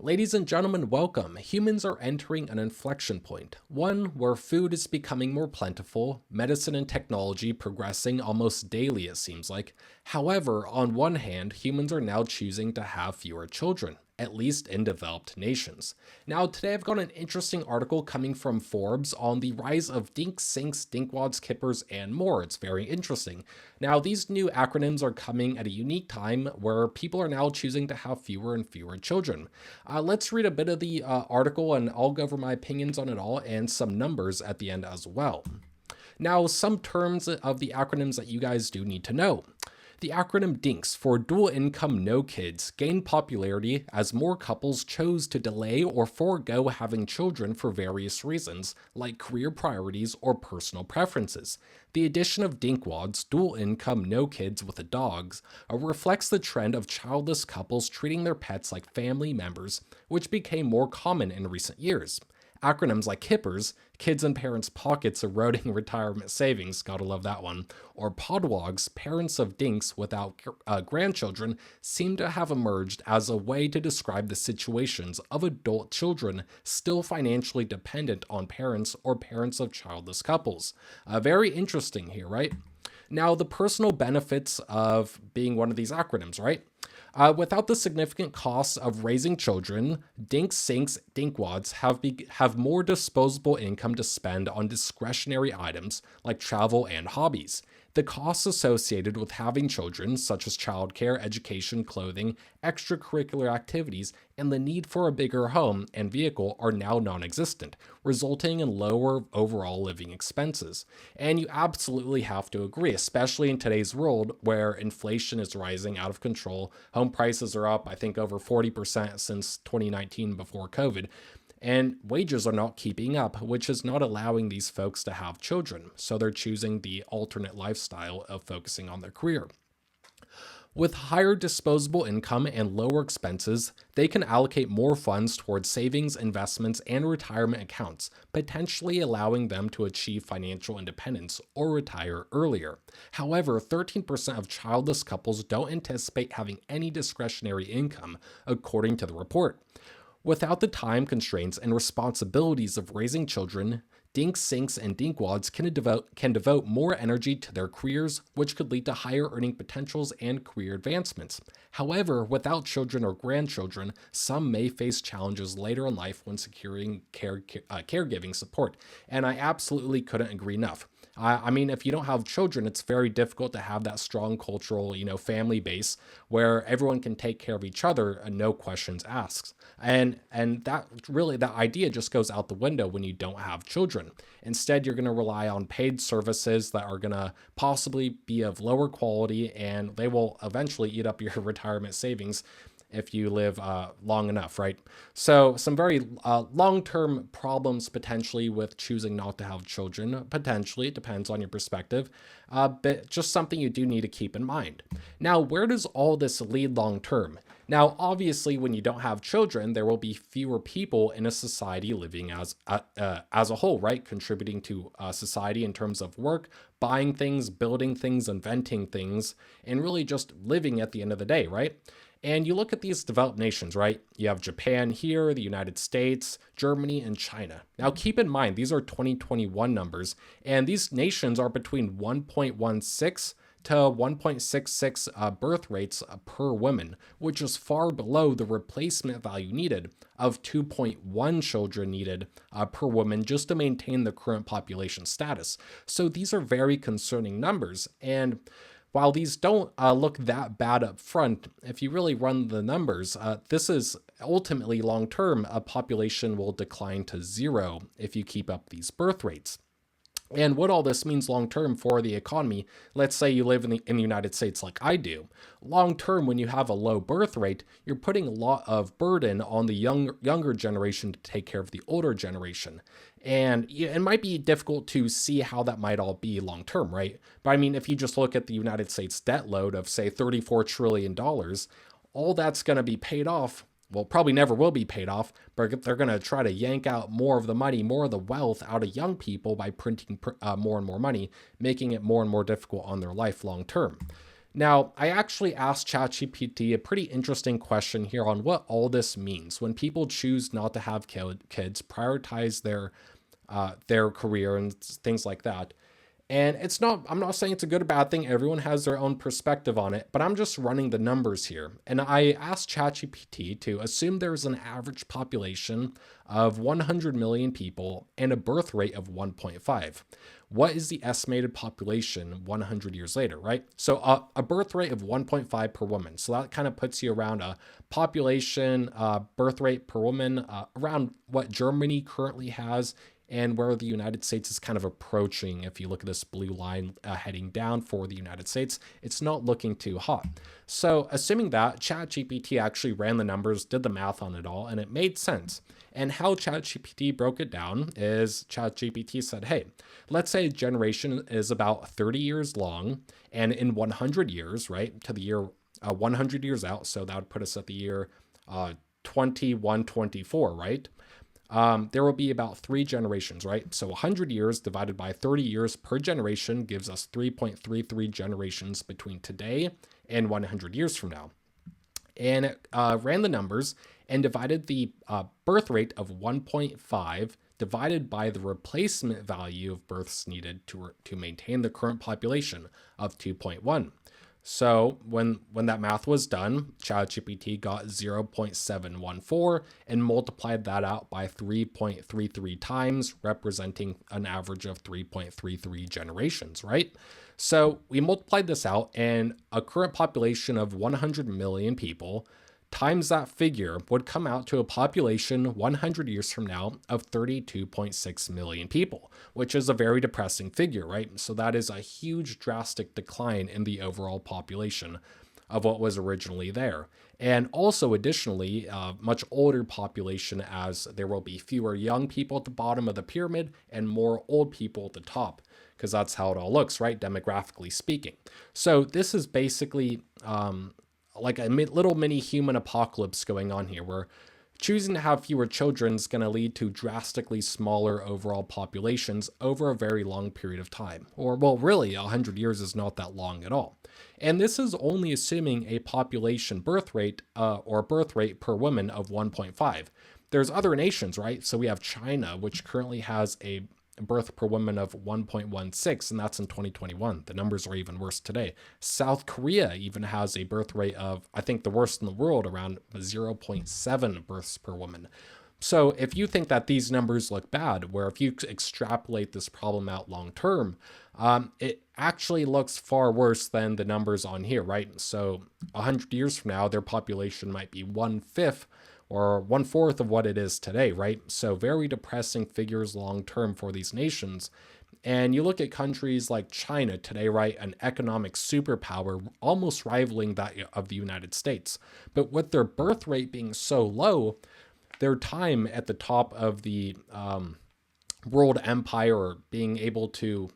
Ladies and gentlemen, welcome. Humans are entering an inflection point, one where food is becoming more plentiful, medicine and technology progressing almost daily, it seems like. However, on one hand, humans are now choosing to have fewer children, at least in developed nations. Now, today I've got an interesting article coming from Forbes on the rise of DINK, SINKs, DINKWADs, KIPPERS, and more. It's very interesting. Now, these new acronyms are coming at a unique time where people are now choosing to have fewer and fewer children. Let's read a bit of the article and I'll go over my opinions on it all and some numbers at the end as well. Now, some terms of the acronyms that you guys do need to know. The acronym DINKS for Dual Income No Kids gained popularity as more couples chose to delay or forego having children for various reasons, like career priorities or personal preferences. The addition of DINKWADs, Dual Income No Kids with the dogs, reflects the trend of childless couples treating their pets like family members, which became more common in recent years. Acronyms like KIPPERS, Kids in Parents' Pockets Eroding Retirement Savings, gotta love that one, or PODWOGs, Parents of Dinks Without Grandchildren, seem to have emerged as a way to describe the situations of adult children still financially dependent on parents or parents of childless couples. Very interesting here, right? Now, the personal benefits of being one of these acronyms, right? Without the significant costs of raising children, DINKs, SINKs, DINKWADs have more disposable income to spend on discretionary items like travel and hobbies. The costs associated with having children, such as childcare, education, clothing, extracurricular activities, and the need for a bigger home and vehicle are now non-existent, resulting in lower overall living expenses. And you absolutely have to agree, especially in today's world where inflation is rising out of control. Home prices are up, I think, over 40% since 2019 before COVID. And wages are not keeping up, which is not allowing these folks to have children. So they're choosing the alternate lifestyle of focusing on their career. With higher disposable income and lower expenses, they can allocate more funds towards savings, investments, and retirement accounts, potentially allowing them to achieve financial independence or retire earlier. However, 13% of childless couples don't anticipate having any discretionary income, according to the report. Without the time constraints and responsibilities of raising children, DINKs, SINKs, and DINKWADs can devote more energy to their careers, which could lead to higher earning potentials and career advancements. However, without children or grandchildren, some may face challenges later in life when securing caregiving support. And I absolutely couldn't agree enough. I mean, if you don't have children, it's very difficult to have that strong cultural, family base where everyone can take care of each other and no questions asked. And that idea just goes out the window when you don't have children. Instead, you're going to rely on paid services that are going to possibly be of lower quality, and they will eventually eat up your retirement savings if you live long enough, right? So some very long-term problems potentially with choosing not to have children. Potentially, it depends on your perspective, but just something you do need to keep in mind. Now, where does all this lead long-term? Now, obviously, when you don't have children, there will be fewer people in a society living as a whole, right? Contributing to society in terms of work, buying things, building things, inventing things, and really just living at the end of the day, right? And you look at these developed nations, right? You have Japan here, the United States, Germany, and China. Now, keep in mind, these are 2021 numbers, and these nations are between 1.16 to 1.66 birth rates per woman, which is far below the replacement value needed of 2.1 children needed per woman just to maintain the current population status. So these are very concerning numbers. And while these don't look that bad up front, if you really run the numbers, this is ultimately long-term, a population will decline to zero if you keep up these birth rates. And what all this means long-term for the economy, let's say you live in the United States like I do. Long-term, when you have a low birth rate, you're putting a lot of burden on the younger generation to take care of the older generation. And it might be difficult to see how that might all be long-term, right? But I mean, if you just look at the United States debt load of, say, $34 trillion, all that's going to be paid off. Well, probably never will be paid off, but they're going to try to yank out more of the money, more of the wealth out of young people by printing more and more money, making it more and more difficult on their life long term. Now, I actually asked ChatGPT a pretty interesting question here on what all this means when people choose not to have kids, prioritize their career and things like that. And I'm not saying it's a good or bad thing. Everyone has their own perspective on it, but I'm just running the numbers here. And I asked ChatGPT to assume there's an average population of 100 million people and a birth rate of 1.5. What is the estimated population 100 years later, right? So a birth rate of 1.5 per woman. So that kind of puts you around a population birth rate per woman around what Germany currently has and where the United States is kind of approaching. If you look at this blue line heading down for the United States, it's not looking too hot. So assuming that, ChatGPT actually ran the numbers, did the math on it all, and it made sense. And how ChatGPT broke it down is ChatGPT said, hey, let's say a generation is about 30 years long, and in 100 years, right, to the year 100 years out, so that would put us at the year 2124, right? There will be about 3 generations, right? So 100 years divided by 30 years per generation gives us 3.33 generations between today and 100 years from now. And it ran the numbers and divided the birth rate of 1.5 divided by the replacement value of births needed to maintain the current population of 2.1. So when that math was done, ChatGPT got 0.714 and multiplied that out by 3.33 times, representing an average of 3.33 generations, right? So we multiplied this out, and a current population of 100 million people times that figure would come out to a population 100 years from now of 32.6 million people, which is a very depressing figure, right? So that is a huge drastic decline in the overall population of what was originally there. And also additionally, a much older population, as there will be fewer young people at the bottom of the pyramid and more old people at the top, because that's how it all looks, right? Demographically speaking. So this is basically like a little mini human apocalypse going on here, where choosing to have fewer children is going to lead to drastically smaller overall populations over a very long period of time. Or, well, really, 100 years is not that long at all. And this is only assuming a population birth rate or birth rate per woman of 1.5. There's other nations, right? So we have China, which currently has a birth per woman of 1.16, and that's in 2021. The numbers are even worse today. South Korea even has a birth rate of, I think, the worst in the world, around 0.7 births per woman. So if you think that these numbers look bad, where if you extrapolate this problem out long term, it actually looks far worse than the numbers on here, right? So 100 years from now, their population might be 1/5 or 1/4 of what it is today, right? So very depressing figures long term for these nations. And you look at countries like China today, right? An economic superpower, almost rivaling that of the United States. But with their birth rate being so low, their time at the top of the world empire, or being able to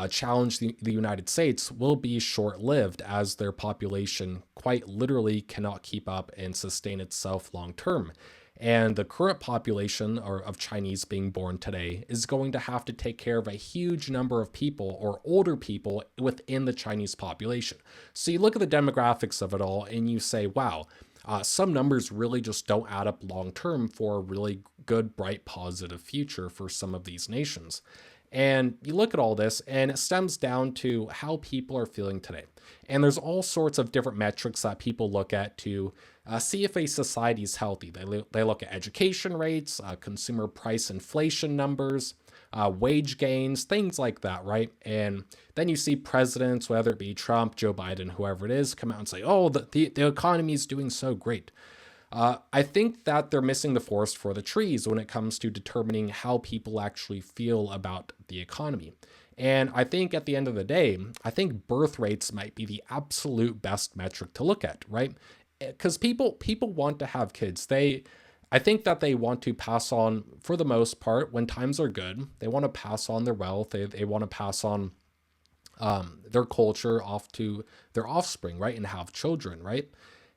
challenge the United States, will be short-lived, as their population quite literally cannot keep up and sustain itself long term. And the current population of Chinese being born today is going to have to take care of a huge number of people, or older people, within the Chinese population. So you look at the demographics of it all and you say, wow, some numbers really just don't add up long term for a really good, bright, positive future for some of these nations. And you look at all this, and it stems down to how people are feeling today. And there's all sorts of different metrics that people look at to see if a society is healthy. They look at education rates, consumer price inflation numbers, wage gains, things like that, right? And then you see presidents, whether it be Trump, Joe Biden, whoever it is, come out and say, oh, the economy is doing so great. I think that they're missing the forest for the trees when it comes to determining how people actually feel about the economy. And I think at the end of the day, I think birth rates might be the absolute best metric to look at, right? Because people want to have kids. I think that they want to pass on, for the most part, when times are good, they want to pass on their wealth. They want to pass on their culture off to their offspring, right? And have children, right?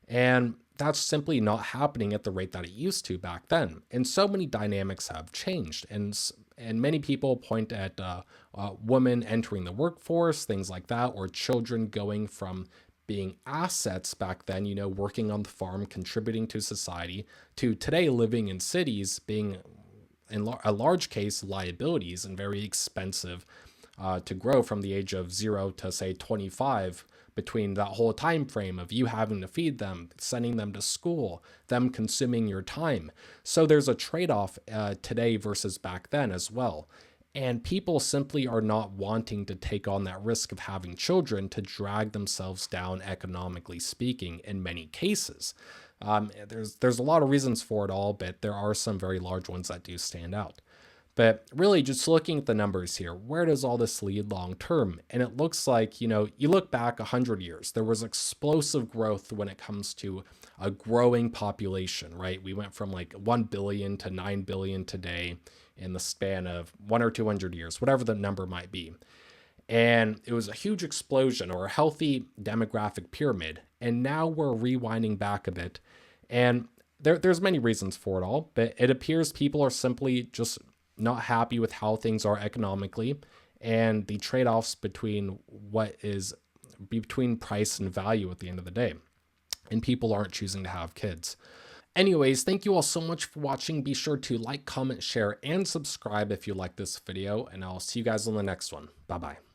And that's simply not happening at the rate that it used to back then. And so many dynamics have changed. And many people point at women entering the workforce, things like that, or children going from being assets back then, working on the farm, contributing to society, to today living in cities being, in a large case, liabilities and very expensive to grow from the age of 0 to say 25, between that whole time frame of you having to feed them, sending them to school, them consuming your time. So there's a trade-off today versus back then as well. And people simply are not wanting to take on that risk of having children to drag themselves down, economically speaking, in many cases. There's a lot of reasons for it all, but there are some very large ones that do stand out. But really, just looking at the numbers here, where does all this lead long term? And it looks like, you look back 100 years, there was explosive growth when it comes to a growing population, right? We went from like 1 billion to 9 billion today in the span of 100 or 200 years, whatever the number might be. And it was a huge explosion, or a healthy demographic pyramid. And now we're rewinding back a bit. And there's many reasons for it all, but it appears people are simply just not happy with how things are economically, and the trade-offs between between price and value at the end of the day. And people aren't choosing to have kids. Anyways, thank you all so much for watching. Be sure to like, comment, share, and subscribe if you like this video, and I'll see you guys on the next one. Bye-bye.